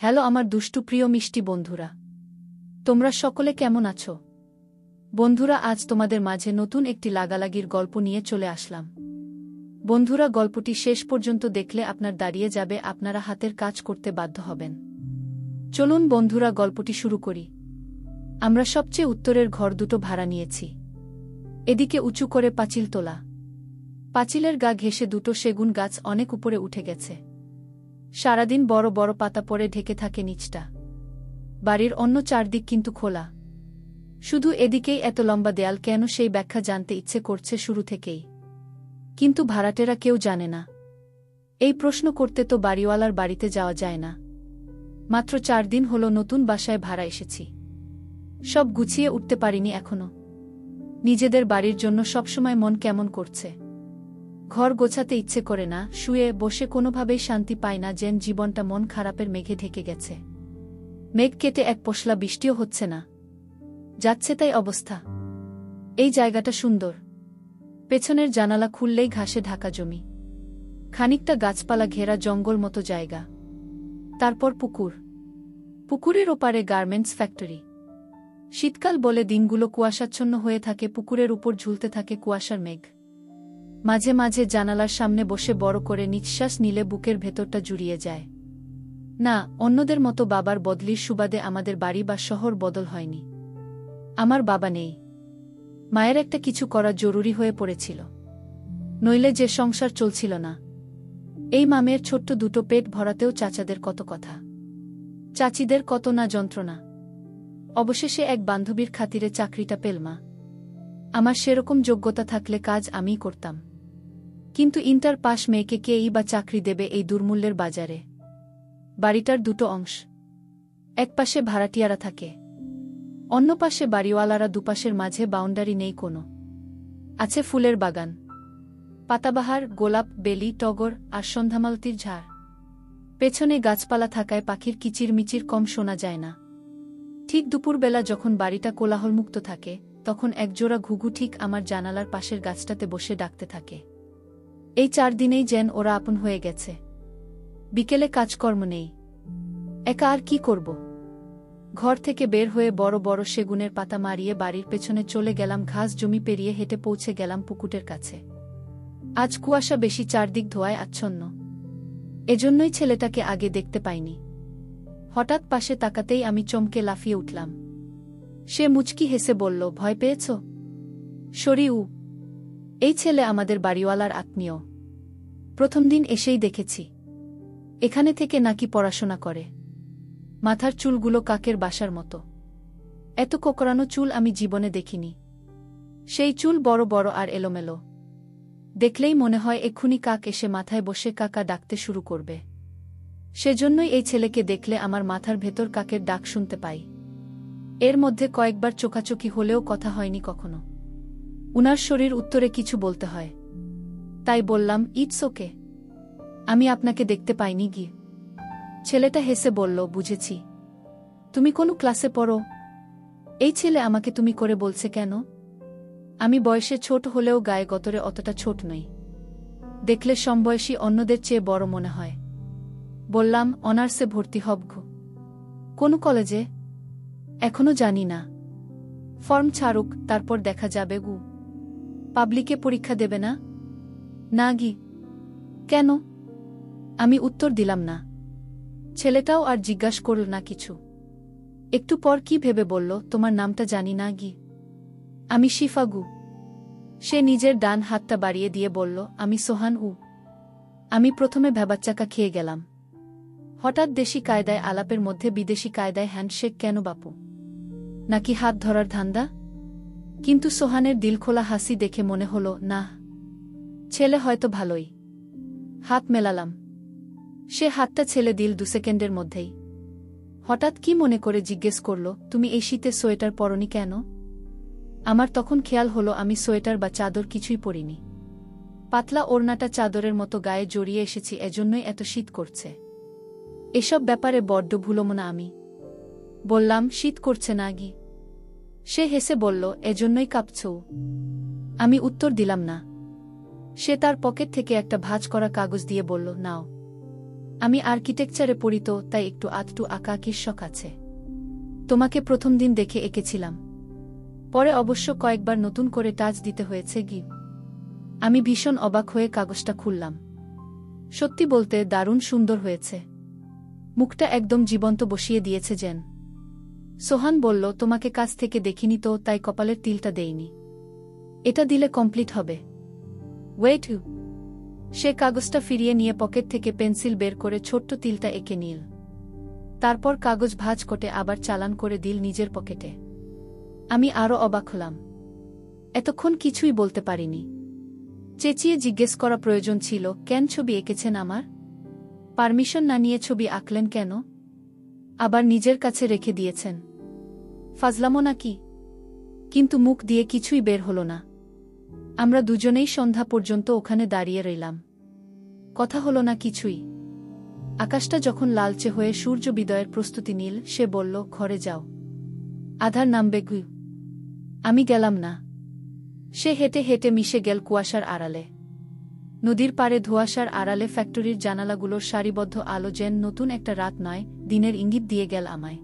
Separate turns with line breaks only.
Hello আমার দুষ্টু প্রিয় মিষ্টি বন্ধুরা, তোমরা সকলে কেমন আছো? বন্ধুরা, আজ তোমাদের মাঝে নতুন একটি লাগালাগির গল্প নিয়ে চলে আসলাম। বন্ধুরা, গল্পটি শেষ পর্যন্ত দেখলে আপনার দাঁড়িয়ে যাবে, আপনারা হাতের কাজ করতে বাধ্য হবেন। চলুন বন্ধুরা, গল্পটি শুরু করি। আমরা সবচেয়ে উত্তরের ঘর দুটো ভাড়া নিয়েছি। এদিকে উঁচু করে পাঁচিল তোলা। পাঁচিলের গা ঘেঁষে দুটো সেগুন গাছ অনেক উপরে উঠে গেছে। সারাদিন বড় বড় পাতা পড়ে ঢেকে থাকে নিচটা। বাড়ির অন্য চারদিক কিন্তু খোলা। শুধু এদিকেই এত লম্বা দেয়াল কেন, সেই ব্যাখ্যা জানতে ইচ্ছে করছে শুরু থেকেই, কিন্তু ভাড়াটেরা কেউ জানে না। এই প্রশ্ন করতে তো বাড়িওয়ালার বাড়িতে যাওয়া যায় না। মাত্র 4 দিন হলো নতুন বাসায় ভাড়া এসেছি। সব গুছিয়ে উঠতে পারিনি এখনো। নিজেদের বাড়ির জন্য সবসময় মন কেমন করছে। ঘর গোছাতে ইচ্ছে করে না, শুয়ে বসে কোনোভাবেই শান্তি পায় না, যেন জীবনটা মন খারাপের মেঘে ঢেকে গেছে। মেঘ কেটে এক পশলা বৃষ্টিও হচ্ছে না, যাচ্ছে তাই অবস্থা। এই জায়গাটা সুন্দর। পেছনের জানালা খুললেই ঘাসে ঢাকা জমি, খানিকটা গাছপালা ঘেরা জঙ্গল মতো জায়গা, তারপর পুকুর। পুকুরের ওপারে গার্মেন্টস ফ্যাক্টরি। শীতকাল বলে দিনগুলো কুয়াশাচ্ছন্ন হয়ে থাকে, পুকুরের উপর ঝুলতে থাকে কুয়াশার মেঘ। মাঝে মাঝে জানালার সামনে বসে বড় করে নিঃশ্বাস নিলে বুকের ভেতরটা জুড়িয়ে যায়। না, অন্যদের মতো বাবার বদলির সুবাদে আমাদের বাড়ি বা শহর বদল হয়নি। আমার বাবা নেই। মায়ের একটা কিছু করা জরুরি হয়ে পড়েছিল, নইলে যে সংসার চলছিল না। এই মামের ছোট্ট দুটো পেট ভরাতেও চাচাদের কত কথা, চাচিদের কত না যন্ত্রণা। অবশেষে এক বান্ধবীর খাতিরে চাকরিটা পেল মা। আমার সেরকম যোগ্যতা থাকলে কাজ আমিই করতাম, কিন্তু ইন্টার পাস মেয়েকে কেই বা চাকরি দেবে এই দুর্মূল্যের বাজারে। বাড়িটার দুটো অংশ, এক পাশে ভাড়াটিয়ারা থাকে, অন্য পাশে বাড়িওয়ালারা। দুপাশের মাঝে বাউন্ডারি নেই কোনো। আছে ফুলের বাগান, পাতাবাহার, গোলাপ, বেলি, টগর আর সন্ধ্যামালতির ঝাড়। পেছনে গাছপালা থাকায় পাখির কিচিরমিচির কম শোনা যায় না। ঠিক দুপুরবেলা যখন বাড়িটা কোলাহলমুক্ত থাকে, তখন একজোড়া ঘুঘু ঠিক আমার জানালার পাশের গাছটাতে বসে ডাকতে থাকে। এই 4 দিনেই যেন ওরা আপন হয়ে গেছে। বিকেলে কাজকর্ম নেই, একা আর কি করব। ঘর থেকে বের হয়ে বড় বড় সেগুনের পাতা মারিয়ে বাড়ির পেছনে চলে গেলাম। ঘাস জমি পেরিয়ে হেঁটে পৌঁছে গেলাম পুকুরের কাছে। আজ কুয়াশা বেশি, চারদিক ধোঁয়ায় আচ্ছন্ন, এজন্যই ছেলেটাকে আগে দেখতে পাইনি। হঠাৎ পাশে তাকাতেই আমি চমকে লাফিয়ে উঠলাম। সে মুচকি হেসে বলল, ভয় পেয়েছ? সরিউ, এই ছেলে আমাদের বাড়িওয়ালার আত্মীয়। প্রথম দিন এসেই দেখেছি। এখানে থেকে নাকি পড়াশোনা করে। মাথার চুলগুলো কাকের বাসার মতো। এত কোকড়ানো চুল আমি জীবনে দেখিনি। সেই চুল বড় বড় আর এলোমেলো। দেখলেই মনে হয় এক্ষুনি কাক এসে মাথায় বসে কাকা ডাকতে শুরু করবে। সেজন্যই এই ছেলেকে দেখলে আমার মাথার ভেতর কাকের ডাক শুনতে পাই। এর মধ্যে কয়েকবার চোখাচোখি হলেও কথা হয়নি কখনো। উনার শরীর উত্তরে কিছু বলতে হয়, তাই বললাম, ইটস ওকে, আমি আপনাকে দেখতে পাইনি গি। ছেলেটা হেসে বলল, বুঝেছি, তুমি কোনো ক্লাসে পড়ো। এই ছেলে আমাকে তুমি করে বলছে কেন? আমি বয়সে ছোট হলেও গায়ে গতরে অতটা ছোট নই। দেখলে সমবয়সী অন্যদের চেয়ে বড় মনে হয়। বললাম, অনার্সে ভর্তি হব গো। কোন কলেজে? এখনো জানি না। ফর্ম ছাড়ুক, তারপর দেখা যাবে গু। পাবলিকে পরীক্ষা দেবে না? না গি। কেন? আমি উত্তর দিলাম না। ছেলেটাও আর জিজ্ঞাস করল না কিছু। একটু পর কি ভেবে বলল, তোমার নামটা জানি না গি। আমি শিফা গু। সে নিজের ডান হাতটা বাড়িয়ে দিয়ে বলল, আমি সোহান উ। আমি প্রথমে ভ্যাবাচ্চাকা খেয়ে গেলাম। হঠাৎ দেশি কায়দায় আলাপের মধ্যে বিদেশি কায়দায় হ্যান্ডশেক কেন বাপু? নাকি হাত ধরার ধান্দা? কিন্তু সোহানের দিলখোলা হাসি দেখে মনে হল, না, ছেলে হয়তো ভালোই। হাত মেলালাম। সে হাতটা ছেলে দিল 2 সেকেন্ডের মধ্যেই। হঠাৎ কি মনে করে জিজ্ঞেস করল, তুমি এই শীতে সোয়েটার পরনি কেন? আমার তখন খেয়াল হলো আমি সোয়েটার বা চাদর কিছুই পরিনি। পাতলা ওড়নাটা চাদরের মতো গায়ে জড়িয়ে এসেছি, এজন্যই এত শীত করছে। এসব ব্যাপারে বড্ড ভুলোমনা আমি। বললাম, শীত করছে না গি। সে হেসে বলল, এজন্যই কাঁপছো। আমি উত্তর দিলাম না। সে তার পকেট থেকে একটা ভাঁজ করা কাগজ দিয়ে বলল, নাও। আমি আর্কিটেকচারে পড়ি তো, তাই একটু আধটু আঁকাআঁকির শখ আছে। তোমাকে প্রথম দিন দেখে এঁকেছিলাম, পরে অবশ্য কয়েকবার নতুন করে টাচ দিতে হয়েছে গি। আমি ভীষণ অবাক হয়ে কাগজটা খুললাম। সত্যি বলতে দারুণ সুন্দর হয়েছে। মুখটা একদম জীবন্ত বসিয়ে দিয়েছে যেন। সোহান বলল, তোমাকে কাছ থেকে দেখিনি তো, তাই কপালের তিলটা দেইনি। এটা দিলে কমপ্লিট হবে। ওয়েট। সে কাগজটা ফিরিয়ে নিয়ে পকেট থেকে পেন্সিল বের করে ছোট্ট তিলটা এঁকে নিল। তারপর কাগজ ভাঁজ করে আবার চালান করে দিল নিজের পকেটে। আমি আরও অবাক হলাম। এতক্ষণ কিছুই বলতে পারিনি। চেঁচিয়ে জিজ্ঞেস করা প্রয়োজন ছিল, কেন ছবি এঁকেছেন আমার? পারমিশন না নিয়ে ছবি আঁকলেন কেন? আবার নিজের কাছে রেখে দিয়েছেন। ফাজলামো নাকি? কিন্তু মুখ দিয়ে কিছুই বের হলো না। আমরা দুজনেই সন্ধ্যা পর্যন্ত ওখানে দাঁড়িয়ে রইলাম। কথা হলো না কিছুই। আকাশটা যখন লালচে হয়ে সূর্য বিদয়ের প্রস্তুতি নিল, সে বলল, ঘরে যাও, আধার নামবে গু। আমি গেলাম না। সে হেঁটে হেঁটে মিশে গেল কুয়াশার আড়ালে। নদীর পাড়ে ধোঁয়াশার আড়ালে ফ্যাক্টরির জানালাগুলোর সারিবদ্ধ আলো যেন নতুন একটা রাত নয়, দিনের ইঙ্গিত দিয়ে গেল আমায়।